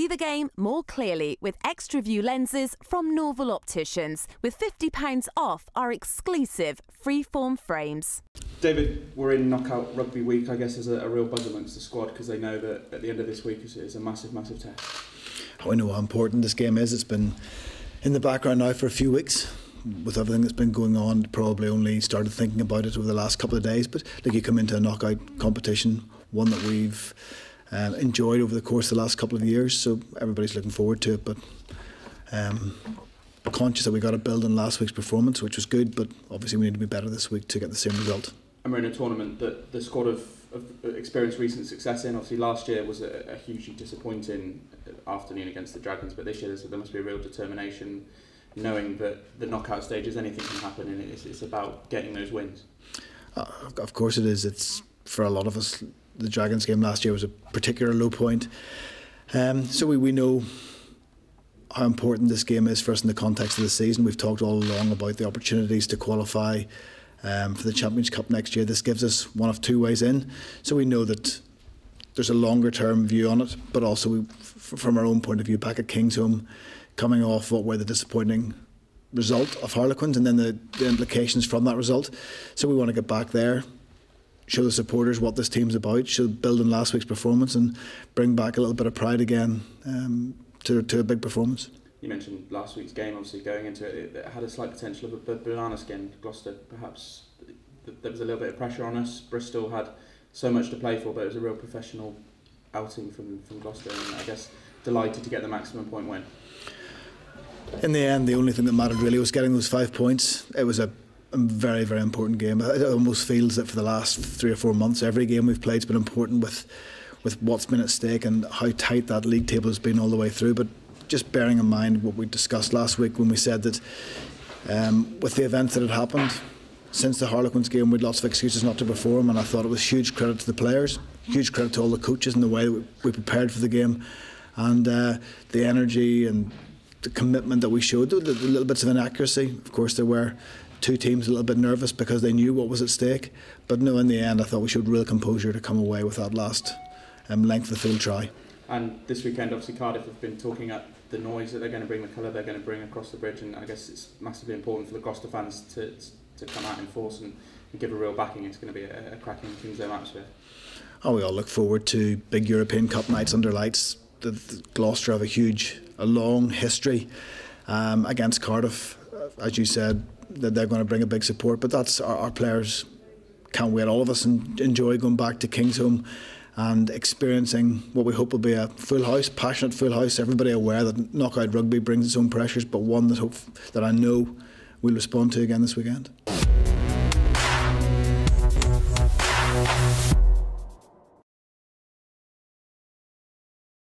See the game more clearly with extra view lenses from Norval Opticians, with £50 off our exclusive freeform frames. David, we're in knockout rugby week. I guess there's a real buzz amongst the squad because they know that at the end of this week is a massive test. I know how important this game is. It's been in the background now for a few weeks. With everything that's been going on, probably only started thinking about it over the last couple of days. But like, you come into a knockout competition, one that we've enjoyed over the course of the last couple of years, so everybody's looking forward to it. But conscious that we got to build on last week's performance, which was good, but obviously we need to be better this week to get the same result. And we're in a tournament that the squad have experienced recent success in. Obviously last year was a hugely disappointing afternoon against the Dragons, but this year there must be a real determination, knowing that the knockout stages, anything can happen, and it's about getting those wins. Of course it is. It's, for a lot of us, the Dragons game last year was a particular low point. So we know how important this game is for us in the context of the season. We've talked all along about the opportunities to qualify for the Champions Cup next year. This gives us one of two ways in. So we know that there's a longer term view on it, but also from our own point of view, back at Kingsholm, coming off what were the disappointing result of Harlequins and then the implications from that result. So we want to get back there, show the supporters what this team's about, should build on last week's performance and bring back a little bit of pride again to a big performance. You mentioned last week's game, obviously going into it, it had a slight potential of a banana skin. Gloucester, perhaps there was a little bit of pressure on us. Bristol had so much to play for, but it was a real professional outing from Gloucester, and I guess delighted to get the maximum point win. In the end, the only thing that mattered really was getting those 5 points. It was a very, very important game. It almost feels that for the last 3 or 4 months, every game we've played has been important with what's been at stake and how tight that league table has been all the way through. But just bearing in mind what we discussed last week when we said that with the events that had happened since the Harlequins game, we had lots of excuses not to perform, and I thought it was huge credit to the players, huge credit to all the coaches and the way that we prepared for the game, and the energy and the commitment that we showed. The little bits of inaccuracy, of course there were two teams a little bit nervous because they knew what was at stake, but no, in the end I thought we showed real composure to come away with that last length of the field try. And this weekend obviously Cardiff have been talking up the noise that they're going to bring, the colour they're going to bring across the bridge, and I guess it's massively important for the Gloucester fans to come out in force and give a real backing. It's going to be a cracking Kingsholm atmosphere. Oh, we all look forward to big European Cup nights under lights. The Gloucester have a long history against Cardiff. As you said, that they're going to bring a big support, but that's our players can't wait. All of us enjoy going back to Kingsholm and experiencing what we hope will be a full house, passionate full house. Everybody aware that knockout rugby brings its own pressures, but one that I know we'll respond to again this weekend.